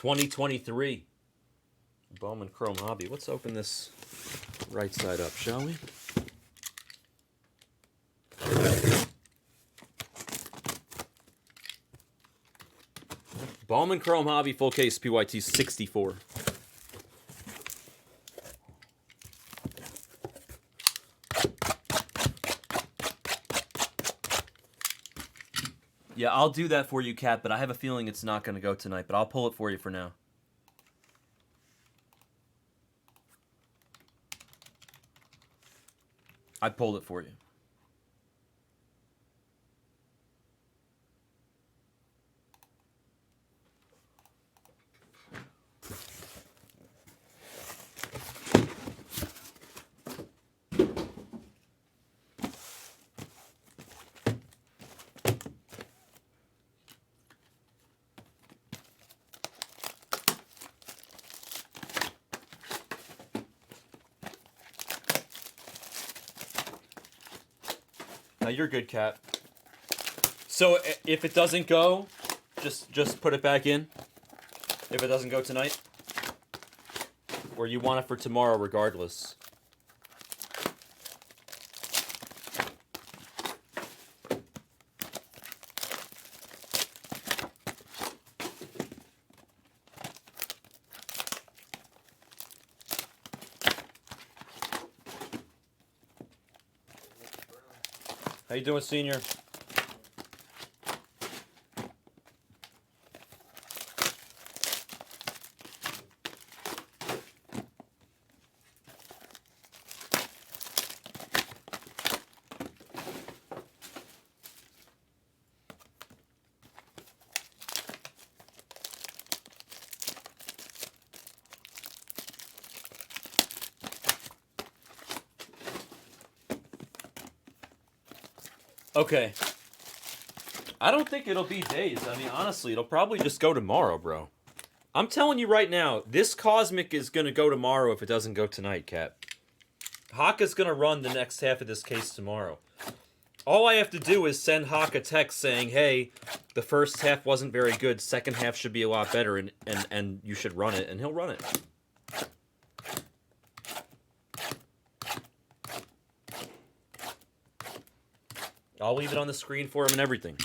2023 Bowman Chrome Hobby. Let's open this right side up, shall we? Bowman Chrome Hobby full case PYT 64. Yeah, I'll do that for you, Kat, but I have a feeling it's not going to go tonight, but I'll pull it for you for now. I pulled it for you. Now you're good, Kat. So if it doesn't go, just put it back in. If it doesn't go tonight, or you want it for tomorrow, regardless. How you doing, senior? Okay. I don't think it'll be days. I mean, honestly, it'll probably just go tomorrow, bro. I'm telling you right now, this Cosmic is going to go tomorrow if it doesn't go tonight, Kat. Hawk is going to run the next half of this case tomorrow. All I have to do is send Hawk a text saying, hey, the first half wasn't very good, second half should be a lot better, and you should run it, and he'll run it. I'll leave it on the screen for him and everything.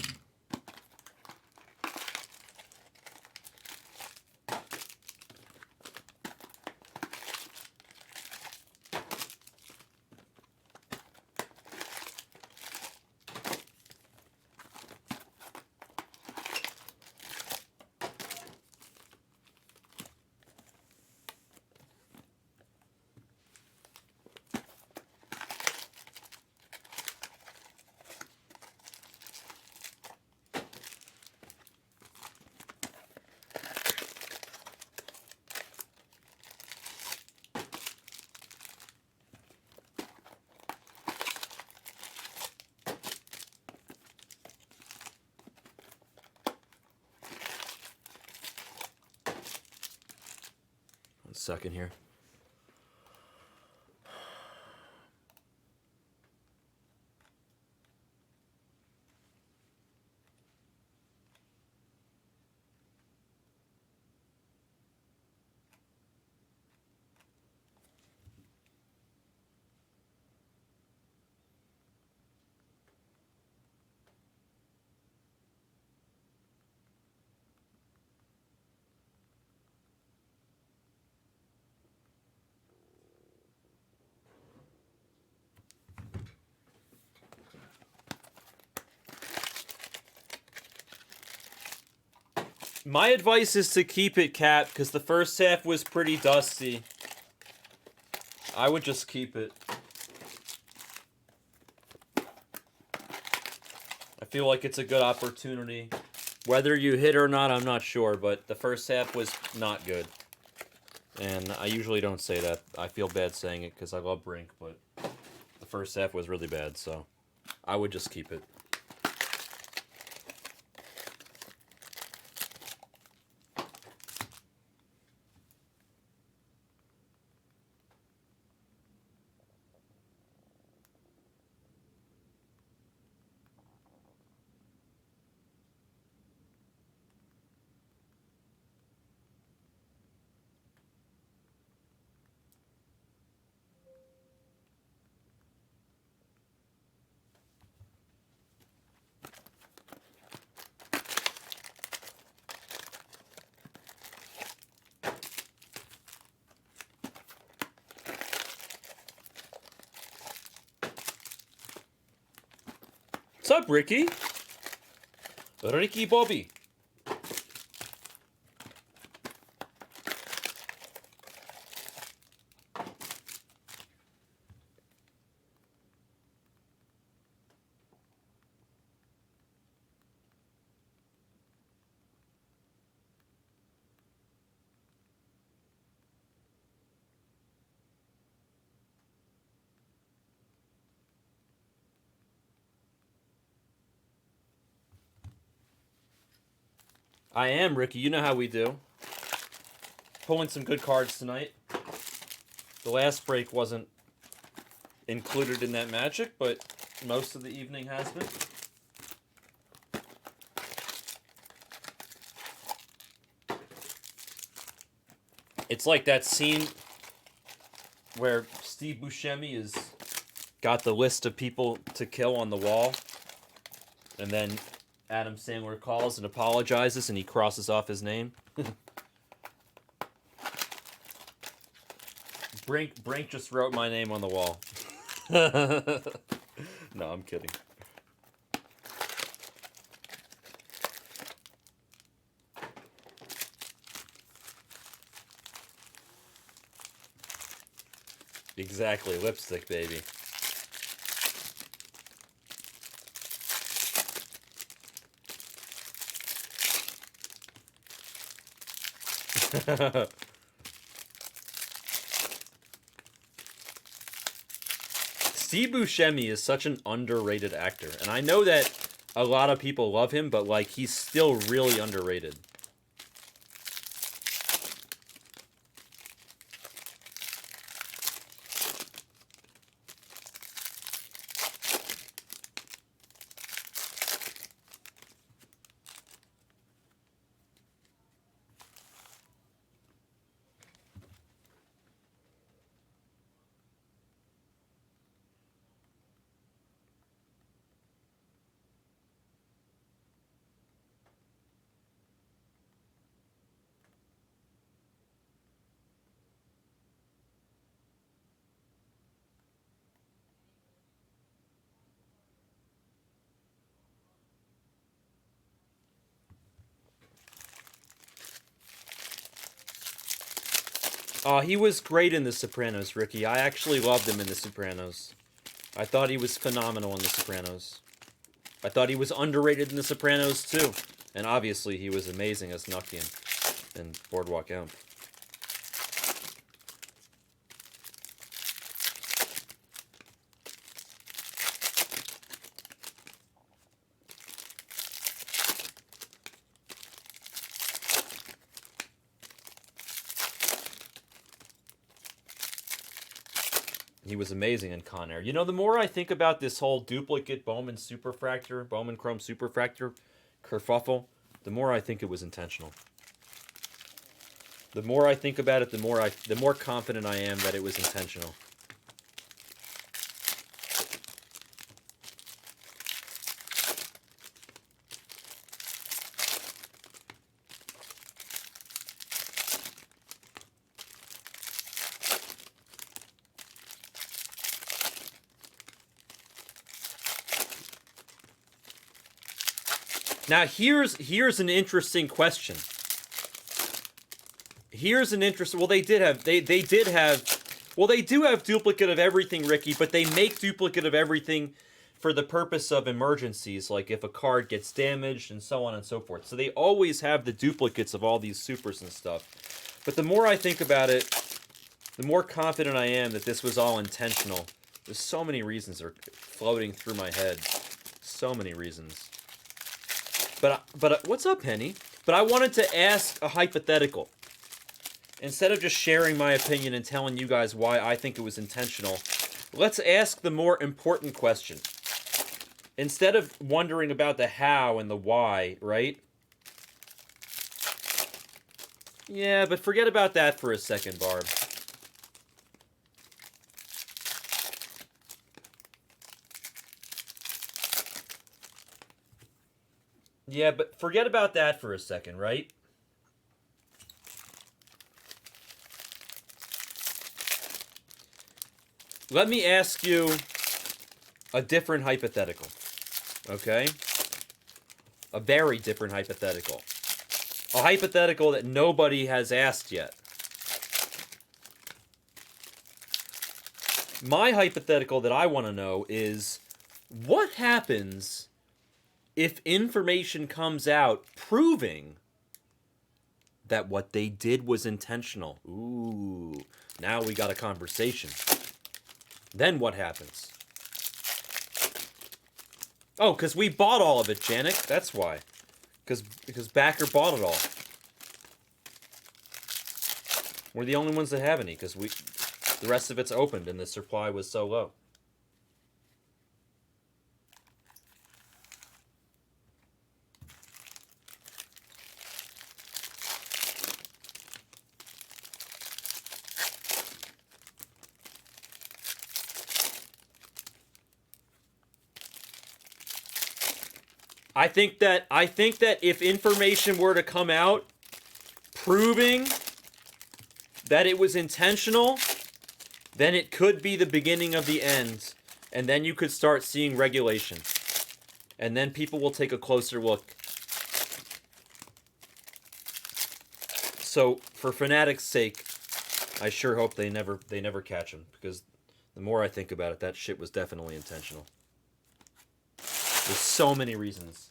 One second here. My advice is to keep it, Kat, because the first half was pretty dusty. I would just keep it. I feel like it's a good opportunity. Whether you hit or not, I'm not sure, but the first half was not good. And I usually don't say that. I feel bad saying it because I love Brink, but the first half was really bad, so I would just keep it. What's up, Ricky? Ricky Bobby. I am, Ricky. You know how we do. Pulling some good cards tonight. The last break wasn't included in that magic, but most of the evening has been. It's like that scene where Steve Buscemi has got the list of people to kill on the wall, and then Adam Sandler calls and apologizes, and he crosses off his name. Brink just wrote my name on the wall. No, I'm kidding. Exactly, lipstick, baby. Steve Buscemi is such an underrated actor, and I know that a lot of people love him, but like he's still really underrated. He was great in The Sopranos, Ricky. I actually loved him in The Sopranos. I thought he was phenomenal in The Sopranos. I thought he was underrated in The Sopranos, too. And obviously, he was amazing as Nucky in Boardwalk Empire. He was amazing in Con Air. You know, the more I think about this whole duplicate Bowman Superfractor, Bowman Chrome Superfractor kerfuffle, the more I think it was intentional. The more I think about it, the more confident I am that it was intentional. Now here's an interesting question. Here's an interesting. Well, they do have duplicate of everything, Ricky, but they make duplicate of everything for the purpose of emergencies, like if a card gets damaged and so on and so forth. So they always have the duplicates of all these supers and stuff. But the more I think about it, the more confident I am that this was all intentional. There's so many reasons that are floating through my head. So many reasons. But what's up, Penny? But I wanted to ask a hypothetical. Instead of just sharing my opinion and telling you guys why I think it was intentional, let's ask the more important question. Instead of wondering about the how and the why, right? Yeah, but forget about that for a second, Barb. Yeah, but forget about that for a second, right? Let me ask you a different hypothetical. Okay? A very different hypothetical. A hypothetical that nobody has asked yet. My hypothetical that I want to know is, what happens if information comes out proving that what they did was intentional? Ooh, now we got a conversation. Then what happens? Oh, because we bought all of it, Janik. That's why. Because Backer bought it all. We're the only ones that have any, because the rest of it's opened and the supply was so low. I think that if information were to come out proving that it was intentional, then it could be the beginning of the end, and then you could start seeing regulation. And then people will take a closer look. So, for Fnatic's sake, I sure hope they never catch him, because the more I think about it, that shit was definitely intentional. There's so many reasons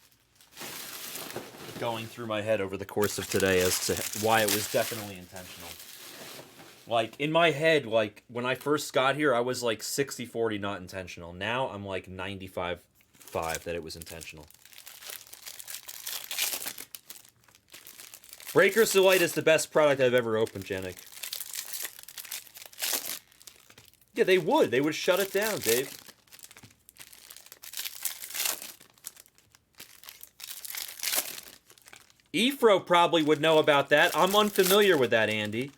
going through my head over the course of today as to why it was definitely intentional. Like, in my head, like, when I first got here, I was like 60-40 not intentional. Now, I'm like 95-5 that it was intentional. Breakers Delight is the best product I've ever opened, Janik. Yeah, they would. They would shut it down, Dave. Efro probably would know about that. I'm unfamiliar with that, Andy.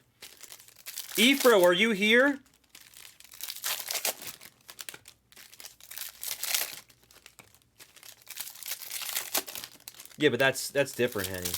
Efro, are you here? Yeah, but that's different, Henny.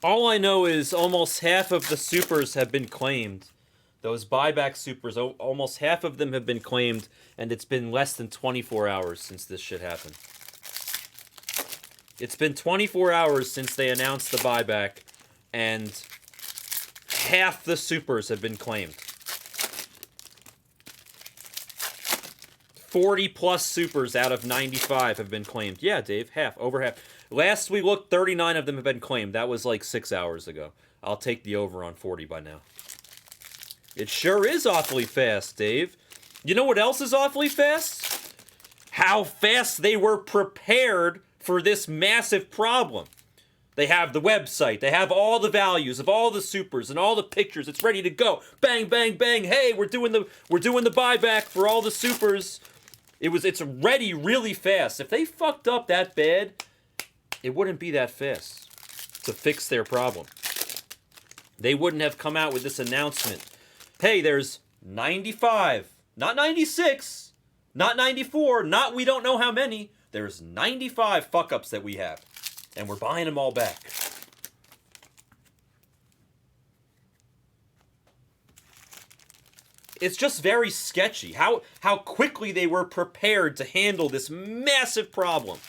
All I know is almost half of the supers have been claimed. Those buyback supers, almost half of them have been claimed, and it's been less than 24 hours since this shit happened. It's been 24 hours since they announced the buyback, and half the supers have been claimed. 40 plus supers out of 95 have been claimed. Yeah, Dave, half, over half. Last we looked, 39 of them have been claimed. That was like 6 hours ago. I'll take the over on 40 by now. It sure is awfully fast, Dave. You know what else is awfully fast? How fast they were prepared for this massive problem. They have the website. They have all the values of all the supers and all the pictures. It's ready to go. Bang, bang, bang. Hey, we're doing the buyback for all the supers. It's ready really fast. If they fucked up that bad, it wouldn't be that fast to fix their problem. They wouldn't have come out with this announcement. Hey, there's 95, not 96, not 94, not we don't know how many. There's 95 fuck-ups that we have, and we're buying them all back. It's just very sketchy how quickly they were prepared to handle this massive problem.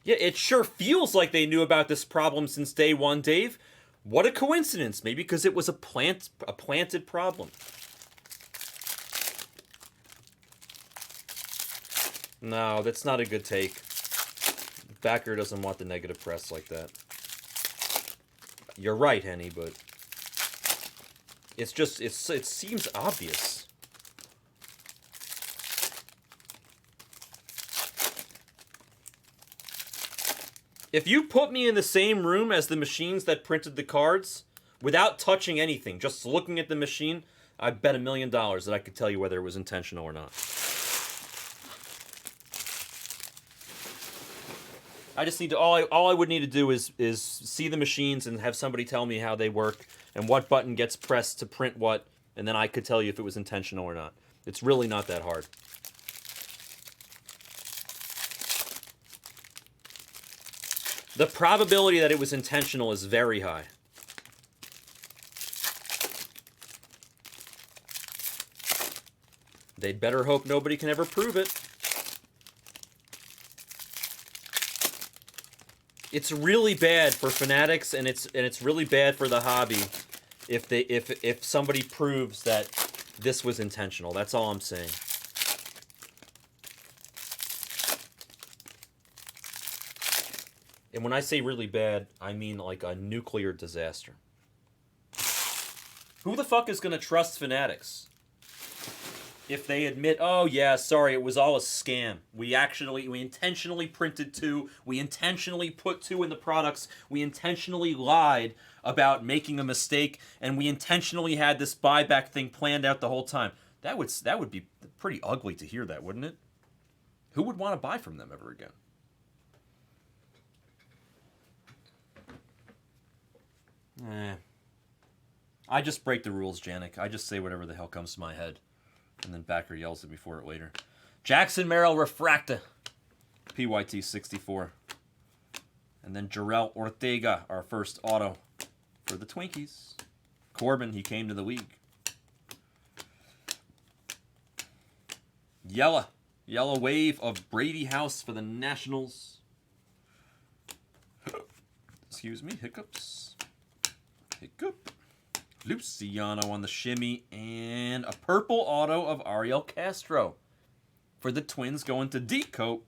Yeah, it sure feels like they knew about this problem since day one, Dave. What a coincidence. Maybe because it was a planted problem. No, that's not a good take. Backer doesn't want the negative press like that. You're right, Henny, but it's just, it seems obvious. If you put me in the same room as the machines that printed the cards, without touching anything, just looking at the machine, I bet $1 million that I could tell you whether it was intentional or not. I just need to, all I would need to do is see the machines and have somebody tell me how they work and what button gets pressed to print what, and then I could tell you if it was intentional or not. It's really not that hard. The probability that it was intentional is very high. They'd better hope nobody can ever prove it. It's really bad for fanatics, and it's really bad for the hobby if somebody proves that this was intentional. That's all I'm saying. And when I say really bad, I mean like a nuclear disaster. Who the fuck is going to trust fanatics if they admit, oh yeah, sorry, it was all a scam. We intentionally printed 2. We intentionally put 2 in the products. We intentionally lied about making a mistake, and we intentionally had this buyback thing planned out the whole time. That would be pretty ugly to hear that, wouldn't it? Who would want to buy from them ever again? I just break the rules, Janik. I just say whatever the hell comes to my head. And then Backer yells at me for it later. Jackson Merrill Refracta. PYT 64. And then Jarrell Ortega, our first auto for the Twinkies. Corbin, he came to the league. Yellow wave of Brady House for the Nationals. Excuse me, hiccups. Hiccup. Luciano on the shimmy, and a purple auto of Ariel Castro for the Twins going to D Coat.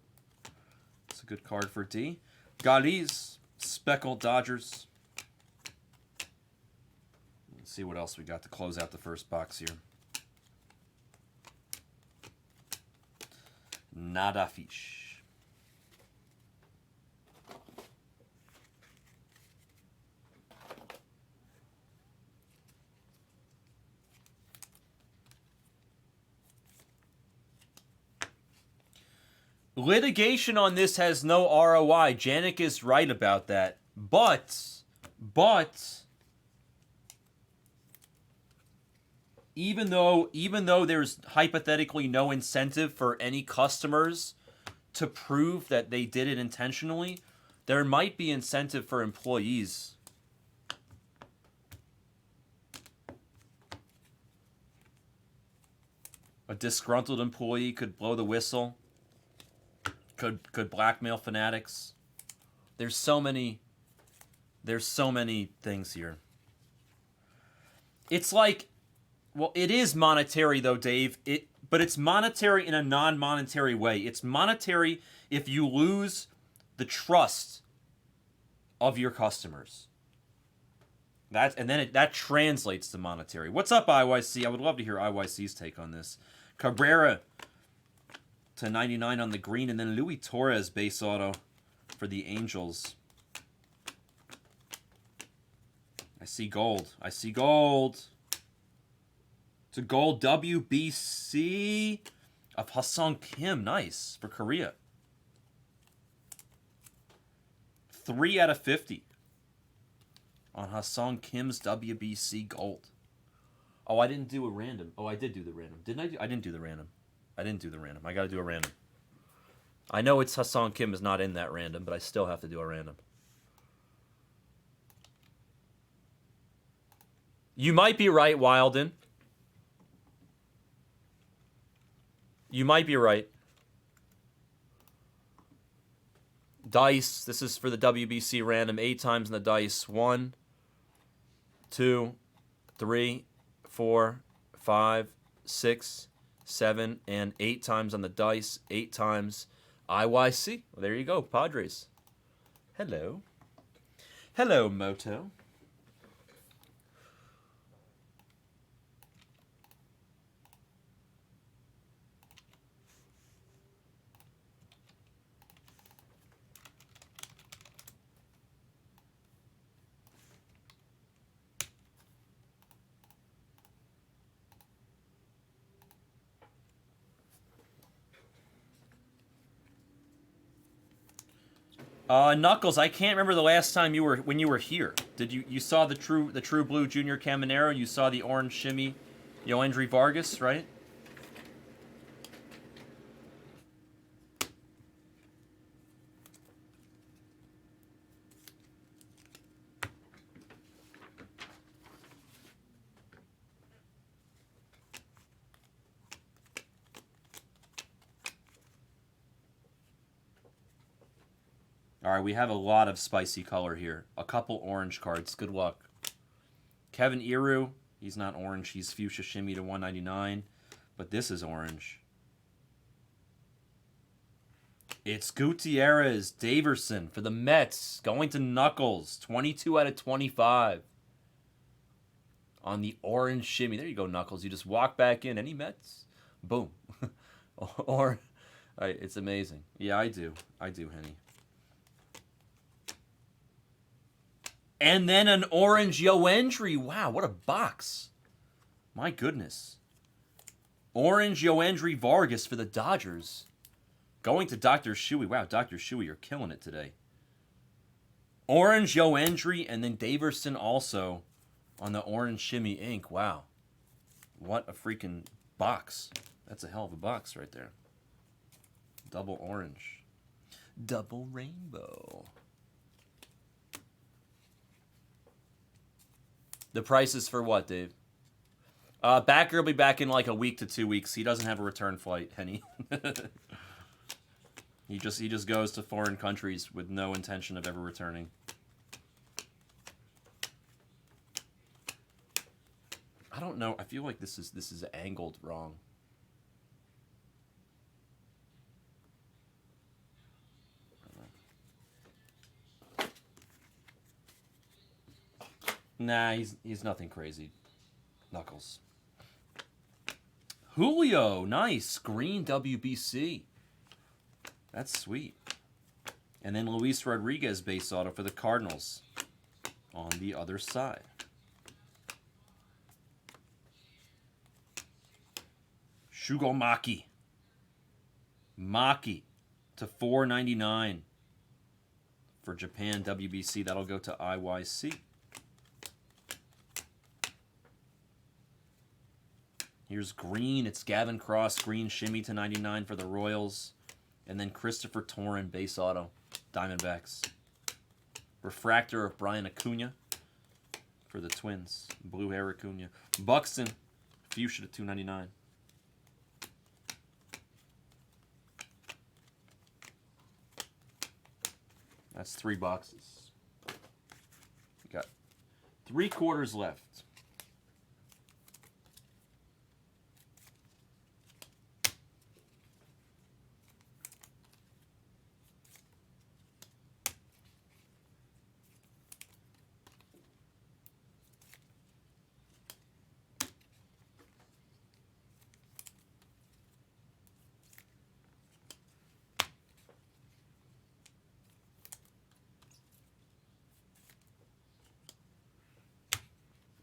It's a good card for D. Galiz, Speckled Dodgers. Let's see what else we got to close out the first box here. Nada fish. Litigation on this has no ROI. Janik is right about that. But even though there's hypothetically no incentive for any customers to prove that they did it intentionally, there might be incentive for employees. A disgruntled employee could blow the whistle. Could blackmail fanatics. There's so many things here. It's like, well, it is monetary though, Dave. But it's monetary in a non-monetary way. It's monetary if you lose the trust of your customers. That translates to monetary. What's up, IYC? I would love to hear IYC's take on this. Cabrera to 99 on the green, and then Luis Torres base auto for the Angels. I see gold. I see gold. It's a gold WBC of Ha-Seong Kim. Nice for Korea. 3 out of 50 on Ha-Seong Kim's WBC gold. Oh, I didn't do a random. Oh, I did do the random. Didn't I? I didn't do the random. I didn't do the random. I got to do a random. I know it's Ha-Seong Kim is not in that random, but I still have to do a random. You might be right, Wilden. You might be right. Dice. This is for the WBC random. 8 times in the dice. 1, 2, 3, 4, 5, 6, 7, and 8 times on the dice. 8 times IYC. Well, there you go, Padres. Hello. Hello, Moto. Knuckles, I can't remember the last time when you were here. Did you saw the true blue junior Caminero? You saw the orange shimmy, Yoendry Vargas, right? All right, we have a lot of spicy color here. A couple orange cards. Good luck. Kevin Iru, he's not orange. He's fuchsia shimmy to 199, but this is orange. It's Gutierrez Daverson for the Mets, going to Knuckles. 22 out of 25 on the orange shimmy. There you go, Knuckles. You just walk back in. Any Mets? Boom. Or, it's amazing. Yeah, I do, Henny. And then an orange Yoendry. Wow, what a box. My goodness. Orange Yoendry Vargas for the Dodgers. Going to Dr. Shuey. Wow, Dr. Shuey, you're killing it today. Orange Yoendry and then Daverson also on the orange shimmy ink. Wow. What a freaking box. That's a hell of a box right there. Double orange. Double rainbow. The price is for what, Dave? Backer will be back in like a week to 2 weeks. He doesn't have a return flight, Henny. He just goes to foreign countries with no intention of ever returning. I don't know. I feel like this is angled wrong. Nah, he's nothing crazy. Knuckles. Julio, nice. Green WBC. That's sweet. And then Luis Rodriguez base auto for the Cardinals on the other side. Shugo Maki. Maki to 499 for Japan WBC. That'll go to IYC. Here's green. It's Gavin Cross, green shimmy to 99 for the Royals. And then Christopher Torrin, base auto, Diamondbacks. Refractor of Brian Acuna for the Twins. Blue hair Acuna. Buxton, fuchsia to 299. That's 3 boxes. We got 3 quarters left.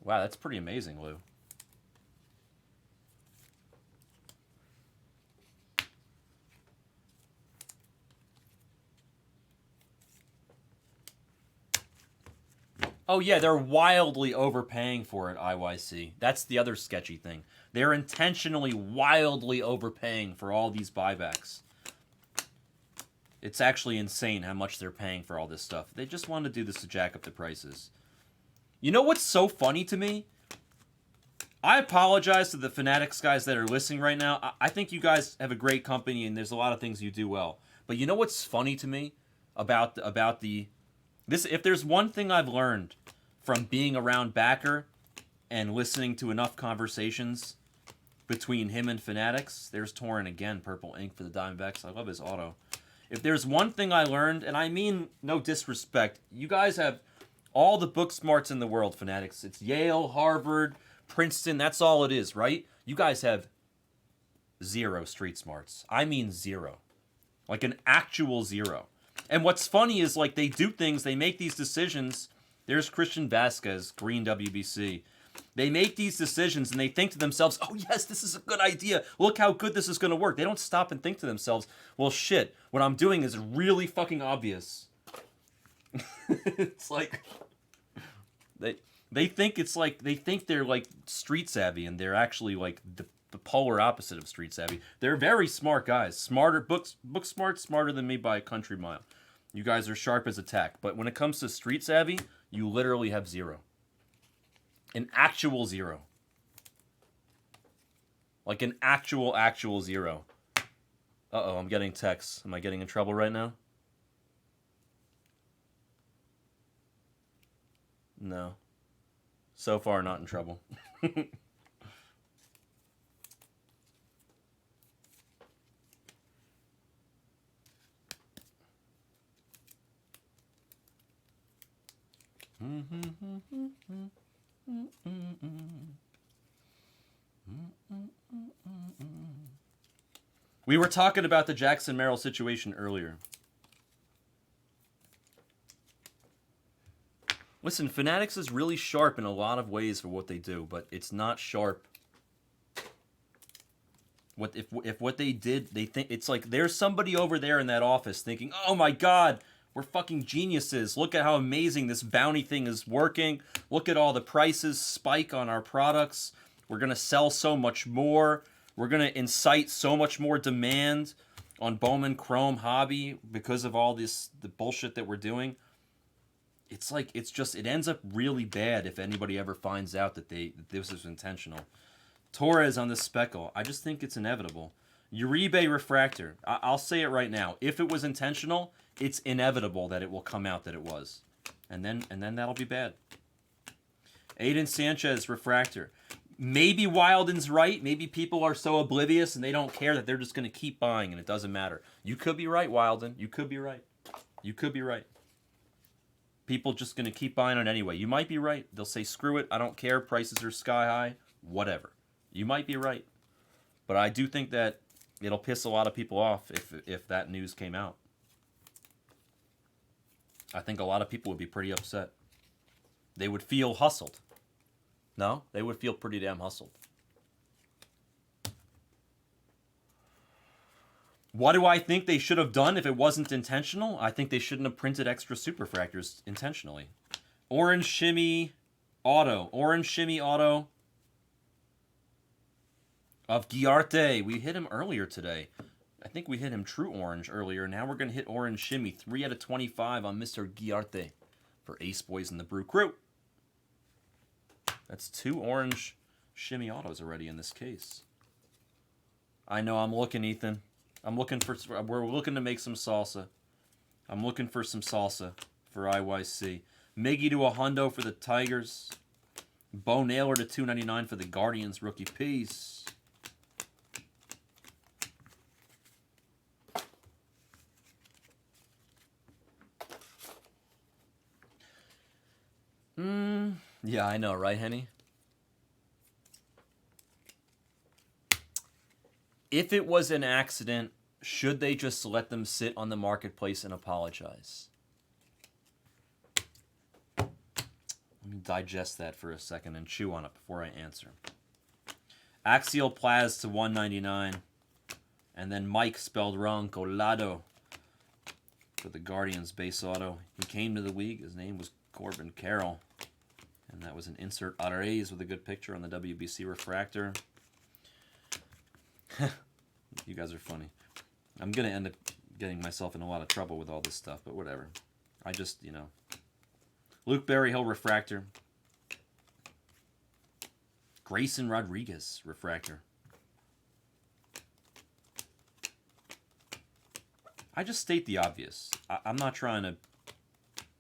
Wow, that's pretty amazing, Lou. Oh yeah, they're wildly overpaying for it, IYC. That's the other sketchy thing. They're intentionally wildly overpaying for all these buybacks. It's actually insane how much they're paying for all this stuff. They just want to do this to jack up the prices. You know what's so funny to me? I apologize to the Fanatics guys that are listening right now. I think you guys have a great company and there's a lot of things you do well. But you know what's funny to me about this? If there's one thing I've learned from being around Backer and listening to enough conversations between him and Fanatics, there's Torin again, purple ink for the Diamondbacks. I love his auto. If there's one thing I learned, and I mean no disrespect, you guys have all the book smarts in the world, Fanatics. It's Yale, Harvard, Princeton, that's all it is, right? You guys have 0 street smarts. I mean 0. Like an actual 0. And what's funny is, like, they do things, they make these decisions. There's Christian Vasquez, Green WBC. They make these decisions and they think to themselves, oh yes, this is a good idea. Look how good this is going to work. They don't stop and think to themselves, well shit, what I'm doing is really fucking obvious. It's like, they think it's like, they think they're like street savvy and they're actually like the polar opposite of street savvy. They're very smart guys. Book smart, smarter than me by a country mile. You guys are sharp as a tack. But when it comes to street savvy, you literally have 0. An actual 0. Like an actual 0. Uh-oh, I'm getting texts. Am I getting in trouble right now? No. So far, not in trouble. We were talking about the Jackson Merrill situation earlier. Listen, Fanatics is really sharp in a lot of ways for what they do, but it's not sharp. If what they did, they think it's like there's somebody over there in that office thinking, "Oh my God, we're fucking geniuses. Look at how amazing this bounty thing is working. Look at all the prices spike on our products. We're gonna sell so much more. We're gonna incite so much more demand on Bowman Chrome Hobby because of all the bullshit that we're doing." It's like, it's just, it ends up really bad if anybody ever finds out that this is intentional. Torres on the speckle. I just think it's inevitable. Uribe Refractor. I'll say it right now. If it was intentional, it's inevitable that it will come out that it was. And then that'll be bad. Aiden Sanchez Refractor. Maybe Wilden's right. Maybe people are so oblivious and they don't care that they're just going to keep buying and it doesn't matter. You could be right, Wilden. You could be right. You could be right. People just going to keep buying it anyway. You might be right. They'll say, screw it, I don't care, prices are sky high, whatever. You might be right. But I do think that it'll piss a lot of people off if that news came out. I think a lot of people would be pretty upset. They would feel hustled. No? They would feel pretty damn hustled. What do I think they should have done if it wasn't intentional? I think they shouldn't have printed extra superfractors intentionally. Orange Shimmy Auto. Orange Shimmy Auto of Guiarte. We hit him earlier today. I think we hit him True Orange earlier. Now we're going to hit Orange Shimmy. 3 out of 25 on Mr. Guiarte for Ace Boys and the Brew Crew. That's 2 Orange Shimmy Autos already in this case. I know, I'm looking, Ethan. We're looking to make some salsa. I'm looking for some salsa for IYC. Miggy to a hundo for the Tigers. Bo Naylor to $2.99 for the Guardians rookie piece. Yeah, I know, right, Henny? If it was an accident, should they just let them sit on the marketplace and apologize? Let me digest that for a second and chew on it before I answer. Axial Plaz to 199. And then Mike, spelled wrong, Colado, for the Guardians base auto. He came to the league. His name was Corbin Carroll. And that was an insert Arays with a good picture on the WBC refractor. You guys are funny. I'm going to end up getting myself in a lot of trouble with all this stuff, but whatever. I just, you know. Luke Berryhill refractor. Grayson Rodriguez refractor. I just state the obvious. I'm not trying to,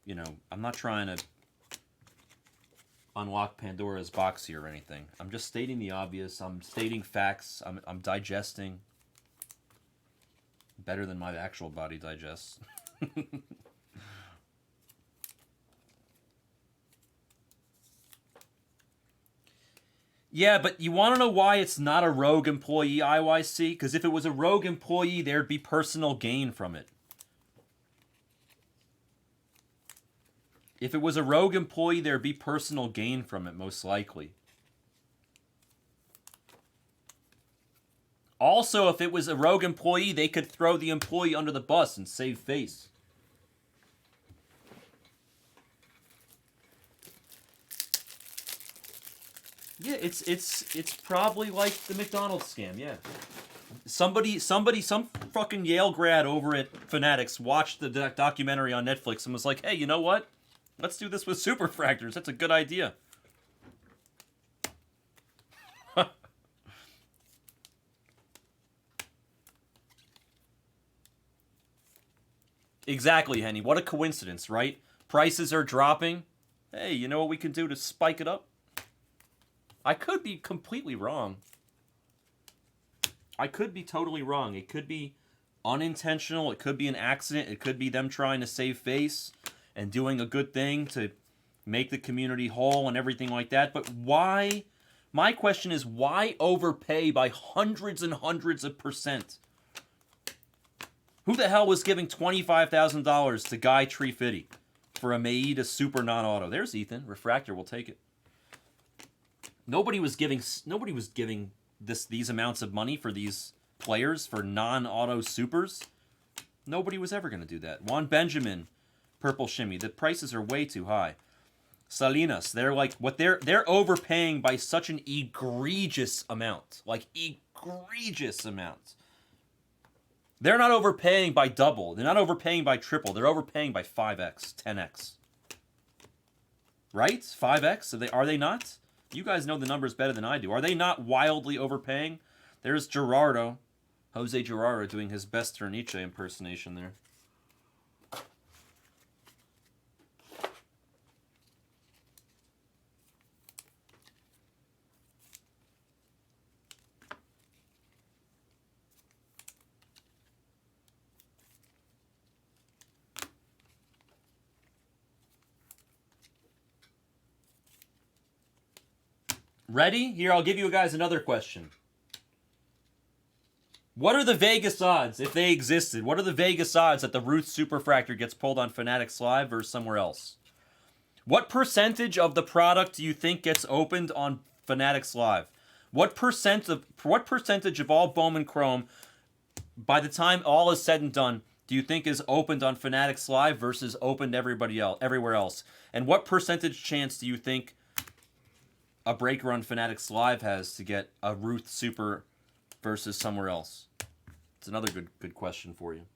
you know, I'm not trying to unlock Pandora's box here or anything. I'm just stating the obvious. I'm stating facts. I'm digesting better than my actual body digests. Yeah, but you want to know why it's not a rogue employee IYC? Because if it was a rogue employee, there'd be personal gain from it. If it was a rogue employee, there'd be personal gain from it, most likely. Also, if it was a rogue employee, they could throw the employee under the bus and save face. Yeah, it's probably like the McDonald's scam, yeah. Some fucking Yale grad over at Fanatics watched the documentary on Netflix and was like, hey, you know what? Let's do this with superfractors. That's a good idea. Exactly, Henny. What a coincidence, right? Prices are dropping. Hey, you know what we can do to spike it up? I could be completely wrong. I could be totally wrong. It could be unintentional. It could be an accident. It could be them trying to save face and doing a good thing to make the community whole and everything like that. But why? My question is, why overpay by hundreds and hundreds of %? Who the hell was giving $25,000 to Guy Tree-Fitty for a Maeda Super non-auto? There's Ethan. Refractor will take it. Nobody was giving these amounts of money for these players for non-auto supers. Nobody was ever going to do that. Juan Benjamin, purple shimmy. The prices are way too high. Salinas, they're overpaying by such an egregious amount. Like egregious amount. They're not overpaying by double. They're not overpaying by triple. They're overpaying by 5x, 10x. Right? 5x? Are they not? You guys know the numbers better than I do. Are they not wildly overpaying? There's Gerardo. Jose Gerardo doing his best Terniche impersonation there. Ready? Here, I'll give you guys another question. What are the Vegas odds, if they existed? What are the Vegas odds that the Ruth Superfractor gets pulled on Fanatics Live or somewhere else? What percentage of the product do you think gets opened on Fanatics Live? What percentage of all Bowman Chrome, by the time all is said and done, do you think is opened on Fanatics Live versus opened everywhere else? And what percentage chance do you think a breaker on Fanatics Live has to get a Ruth Super versus somewhere else? It's another good question for you.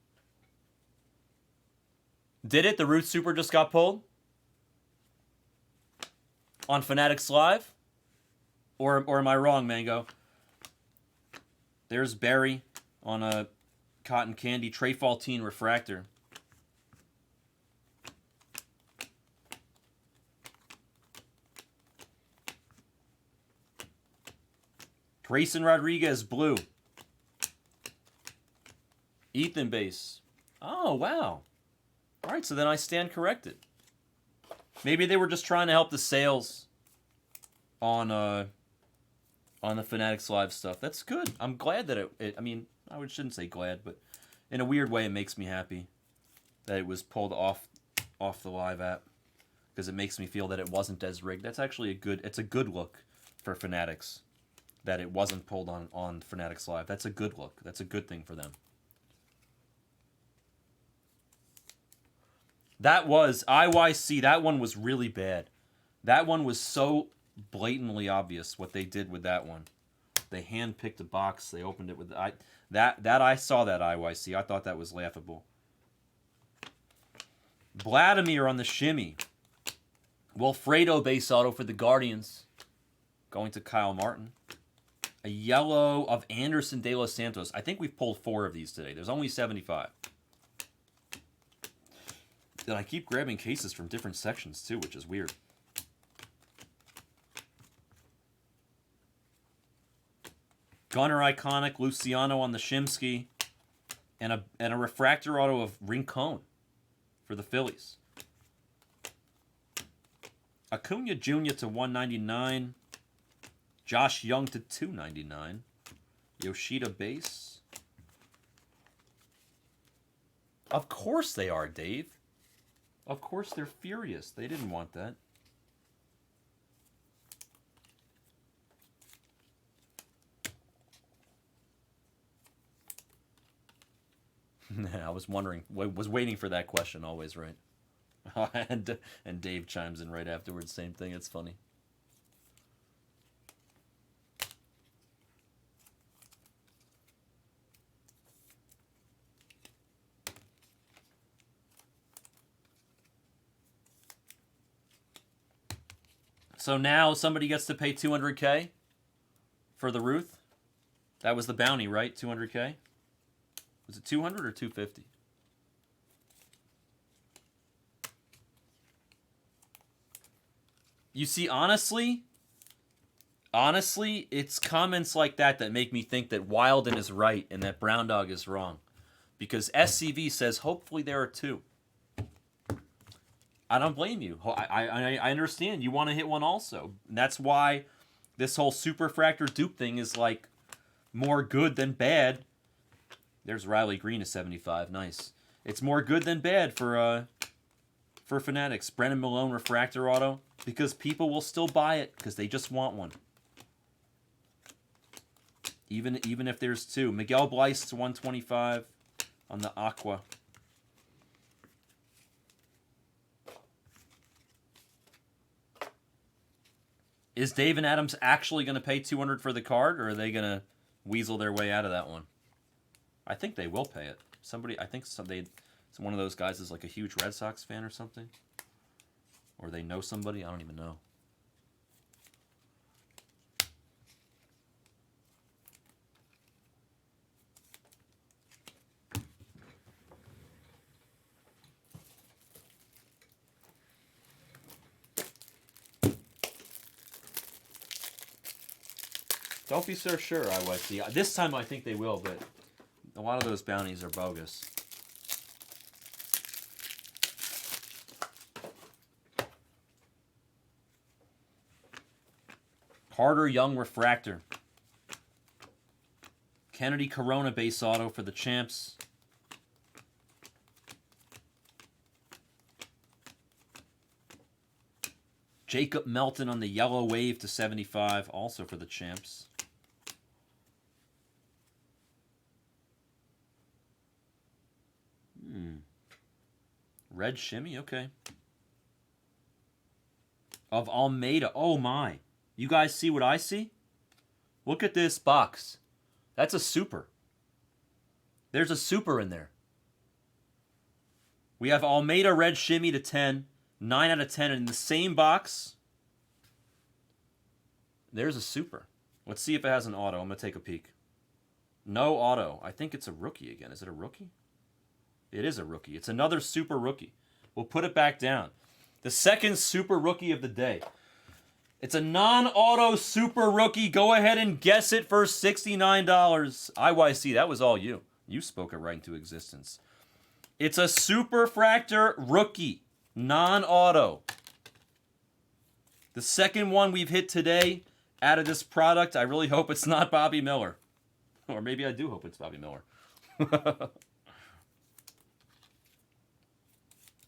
Did it? The Ruth Super just got pulled? On Fanatics Live? Or am I wrong, Mango? There's Barry on a cotton candy Trey Faultine refractor. Grayson Rodriguez, blue. Ethan base. Oh, wow. All right, so then I stand corrected. Maybe they were just trying to help the sales on the Fanatics Live stuff. That's good. I'm glad that I mean, I shouldn't say glad, but in a weird way, it makes me happy that it was pulled off the Live app. because it makes me feel that it wasn't as rigged. That's actually it's a good look for Fanatics, that it wasn't pulled on Fanatics Live. That's a good look. That's a good thing for them. That was IYC. That one was really bad. That one was so blatantly obvious what they did with that one. They hand-picked a box. They opened it with I saw that IYC. I thought that was laughable. Vladimir on the shimmy. Wilfredo base auto for the Guardians. Going to Kyle Martin. A yellow of Anderson De Los Santos. I think we've pulled 4 of these today. There's only 75. And I keep grabbing cases from different sections too, which is weird. Gunner iconic, Luciano on the Shimsky, and a refractor auto of Rincon for the Phillies. Acuna Jr. to 199. Josh Young to 299. Yoshida base. Of course they are, Dave. Of course they're furious. They didn't want that. I was wondering, was waiting for that question always, right? and Dave chimes in right afterwards, same thing, it's funny. So now somebody gets to pay $200K for the Ruth. That was the bounty, right? $200K? Was it 200 or 250? You see, honestly, it's comments like that make me think that Wilden is right and that Brown Dog is wrong. Because SCV says, hopefully there are 2. I don't blame you. I understand. You want to hit one also. And that's why this whole Superfractor dupe thing is like more good than bad. There's Riley Green at 75. Nice. It's more good than bad for Fanatics. Brennan Malone refractor auto, because people will still buy it because they just want one. Even if there's 2. Miguel Bleis to 125 on the Aqua. Is Dave and Adams actually going to pay $200 for the card, or are they going to weasel their way out of that one? I think they will pay it. One of those guys is like a huge Red Sox fan or something. Or they know somebody, I don't even know. Don't be so sure, IYC. This time I think they will, but a lot of those bounties are bogus. Carter Young refractor. Kennedy Corona base auto for the Champs. Jacob Melton on the yellow wave to 75, also for the Champs. Red shimmy, okay. Of Almeida. Oh my. You guys see what I see? Look at this box. That's a super. There's a super in there. We have Almeida red shimmy to 10. 9 out of 10 in the same box. There's a super. Let's see if it has an auto. I'm going to take a peek. No auto. I think it's a rookie again. Is it a rookie? It is a rookie. It's another super rookie. We'll put it back down. The second super rookie of the day. It's a non-auto super rookie. Go ahead and guess it for $69. IYC, that was all you. You spoke it right into existence. It's a Superfractor rookie. Non-auto. The second one we've hit today out of this product. I really hope it's not Bobby Miller. Or maybe I do hope it's Bobby Miller.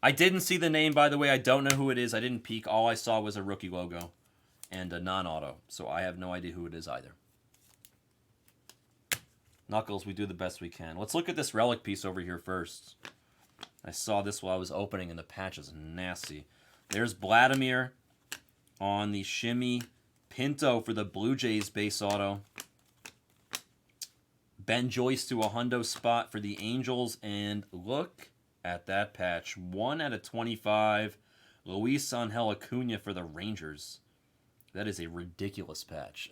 I didn't see the name, by the way. I don't know who it is. I didn't peek. All I saw was a rookie logo and a non-auto. So I have no idea who it is either. Knuckles, we do the best we can. Let's look at this relic piece over here first. I saw this while I was opening, and the patch is nasty. There's Vladimir on the shimmy. Pinto for the Blue Jays base auto. Ben Joyce to a hundo spot for the Angels. And look at that patch. 1 out of 25. Luis Angel Acuna for the Rangers. That is a ridiculous patch.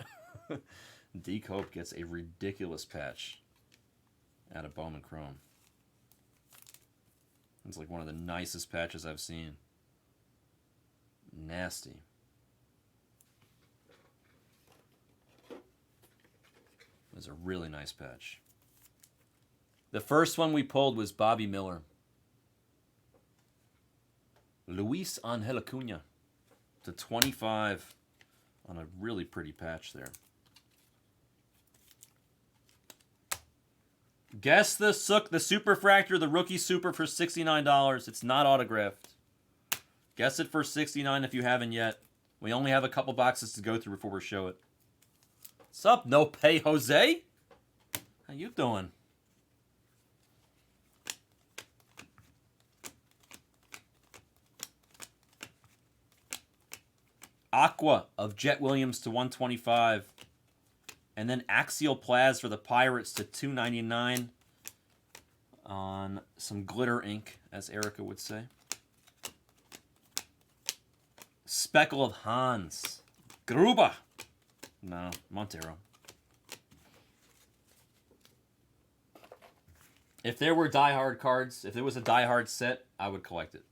D. Cope gets a ridiculous patch out of Bowman Chrome. It's like one of the nicest patches I've seen. Nasty. It's a really nice patch. The first one we pulled was Bobby Miller. Luis Angel Acuna to 25 on a really pretty patch there. Guess the Superfractor, the rookie super for $69. It's not autographed. Guess it for $69 if you haven't yet. We only have a couple boxes to go through before we show it. What's up, No Pay Jose? How you doing? Aqua of Jet Williams to 125. And then Axial Plaz for the Pirates to $2.99 on some glitter ink, as Erica would say. Speckle of Hans. Gruba. No, Montero. If there were Die Hard cards, if there was a Die Hard set, I would collect it.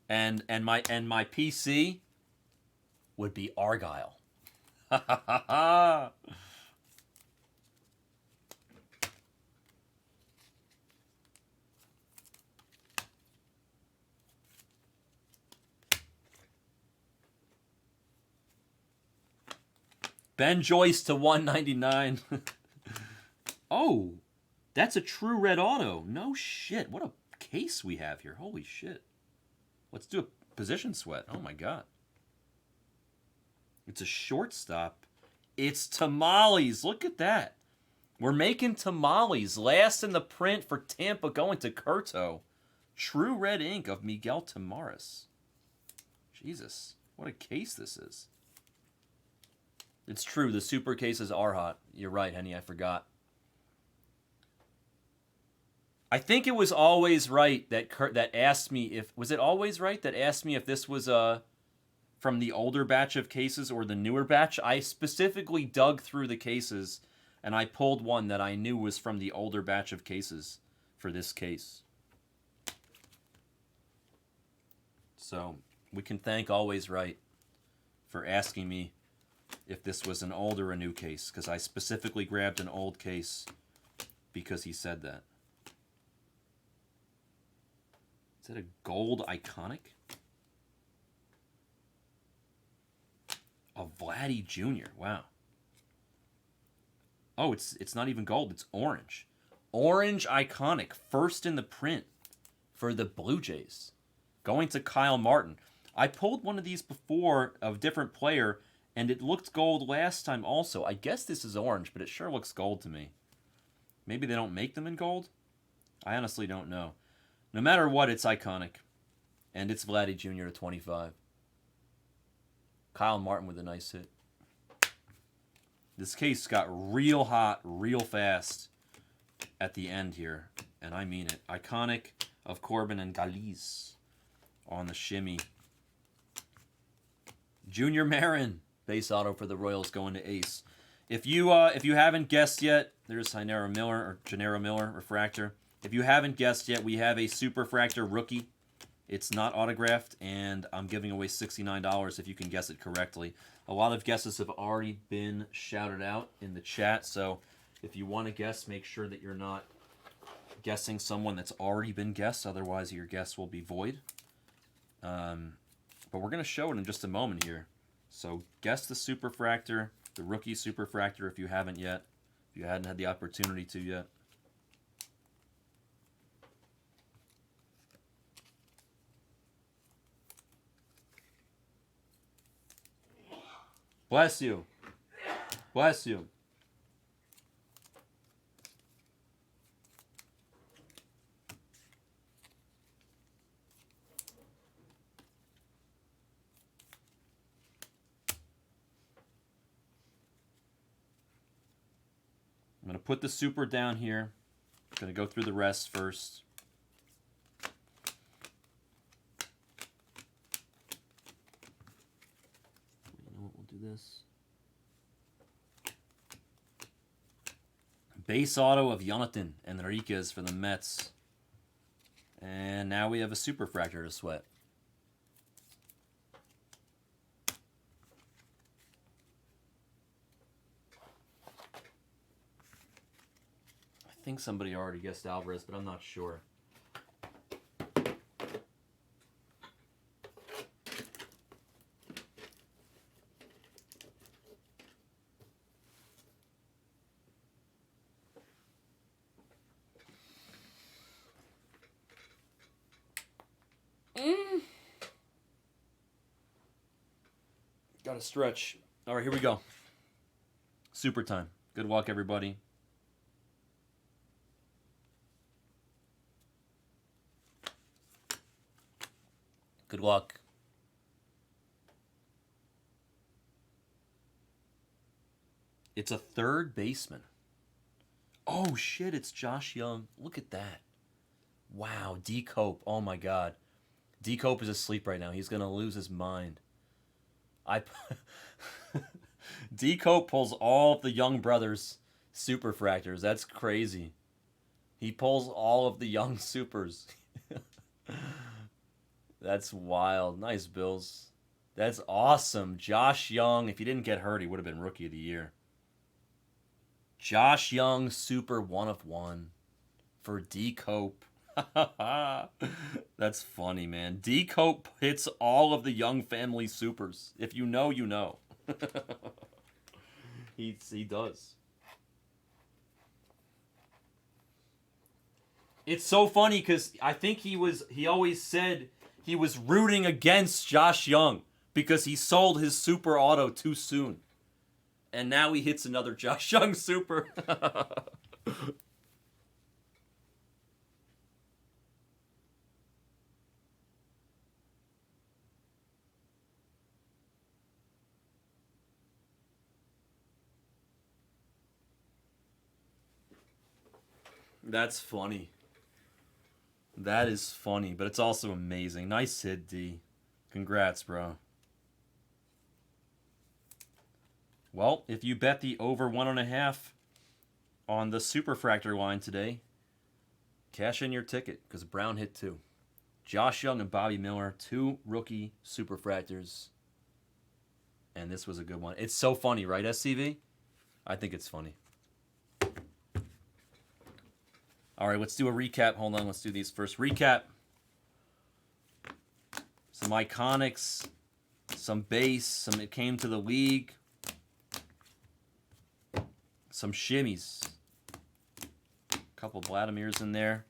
and my PC would be Argyle. Ben Joyce to 199. Oh, that's a true red auto. No shit. What a case we have here. Holy shit. Let's do a position sweat. Oh my god. It's a shortstop. It's tamales. Look at that. We're making tamales. Last in the print for Tampa going to Curto. True red ink of Miguel Tamares. Jesus. What a case this is. It's true. The super cases are hot. You're right, Henny. I forgot. I think it was Always Right that asked me if... Was it Always Right that asked me if this was from the older batch of cases or the newer batch? I specifically dug through the cases, and I pulled one that I knew was from the older batch of cases for this case. So we can thank Always Right for asking me if this was an old or a new case, because I specifically grabbed an old case because he said that. Is that a gold iconic? A Vladdy Jr. Wow. Oh, it's not even gold. It's orange. Orange iconic. First in the print for the Blue Jays. Going to Kyle Martin. I pulled one of these before of a different player, and it looked gold last time also. I guess this is orange, but it sure looks gold to me. Maybe they don't make them in gold? I honestly don't know. No matter what, it's iconic. And it's Vladdy Jr. to 25. Kyle Martin with a nice hit. This case got real hot, real fast at the end here. And I mean it. Iconic of Corbin and Galiz on the shimmy. Junior Marin, base auto for the Royals going to Ace. If you haven't guessed yet, there's Gennaro Miller, Refractor. If you haven't guessed yet, we have a Superfractor rookie. It's not autographed, and I'm giving away $69 if you can guess it correctly. A lot of guesses have already been shouted out in the chat, so if you want to guess, make sure that you're not guessing someone that's already been guessed, otherwise your guess will be void. But we're going to show it in just a moment here. So guess the Superfractor, the rookie Superfractor if you haven't yet, if you hadn't had the opportunity to yet. Bless you. Bless you. I'm going to put the super down here. I'm going to go through the rest first. You know what? We'll do this. Base auto of Jonathan Enriquez for the Mets. And now we have a superfractor to sweat. I think somebody already guessed Alvarez, but I'm not sure. Got to stretch. All right, here we go. Super time. Good luck, everybody. Good luck. It's a third baseman. Oh, shit, it's Josh Young. Look at that. Wow, D. Cope. Oh, my God. D. Cope is asleep right now. He's going to lose his mind. D. Cope pulls all of the Young brothers' superfractors. That's crazy. He pulls all of the Young supers. That's wild. Nice, Bills. That's awesome. Josh Young, if he didn't get hurt, he would have been Rookie of the Year. Josh Young, super 1 of 1 for D. Cope. That's funny, man. D. Cope hits all of the Young family supers. If you know, you know. He does. It's so funny because I think he always said he was rooting against Josh Young because he sold his super auto too soon. And now he hits another Josh Young super. That's funny. That is funny, but it's also amazing. Nice hit, D. Congrats, bro. Well, if you bet the over 1.5 on the superfractor line today, cash in your ticket because Brown hit 2. Josh Young and Bobby Miller, 2 rookie superfractors. And this was a good one. It's so funny, right, SCV? I think it's funny. All right, let's do a recap. Hold on, let's do these first. Recap. Some iconics, some base, some it came to the league, some shimmies. A couple Vladimirs in there.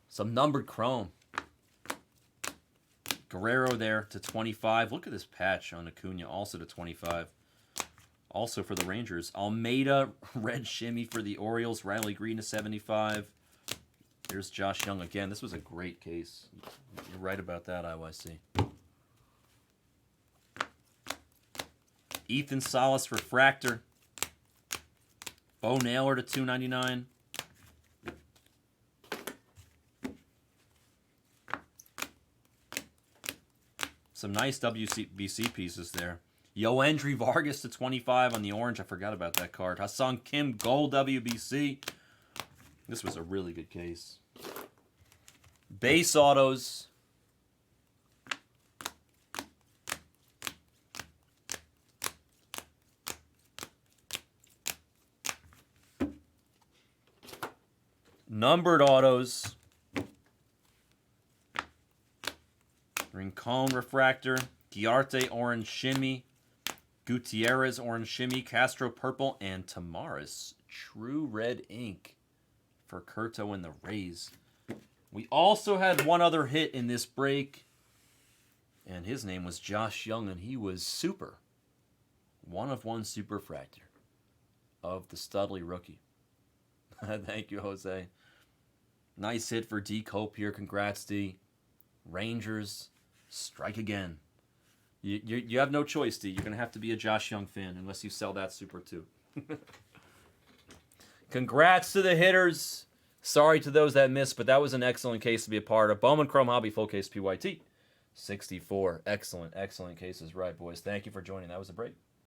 Some numbered chrome. Guerrero there to 25. Look at this patch on Acuna, also to 25. Also for the Rangers, Almeida, red shimmy for the Orioles. Riley Green to 75. There's Josh Young again. This was a great case. You're right about that, IYC. Ethan Salas refractor. Bo Naylor to 299. Some nice WBC pieces there. Yoendry Vargas to 25 on the orange. I forgot about that card. Hassan Kim, gold WBC. This was a really good case. Base autos. Numbered autos. Rincon refractor. Giarte orange shimmy. Gutierrez orange shimmy, Castro purple, and Tamaris true red ink for Curto and the Rays. We also had one other hit in this break. And his name was Josh Young, and he was super. 1 of 1 superfractor of the Studley rookie. Thank you, Jose. Nice hit for D. Cope here. Congrats, D. Rangers, strike again. You have no choice, D. You're going to have to be a Josh Young fan unless you sell that super too. Congrats to the hitters. Sorry to those that missed, but that was an excellent case to be a part of. Bowman Chrome Hobby Full Case PYT 64. Excellent cases. Right, boys. Thank you for joining. That was a break.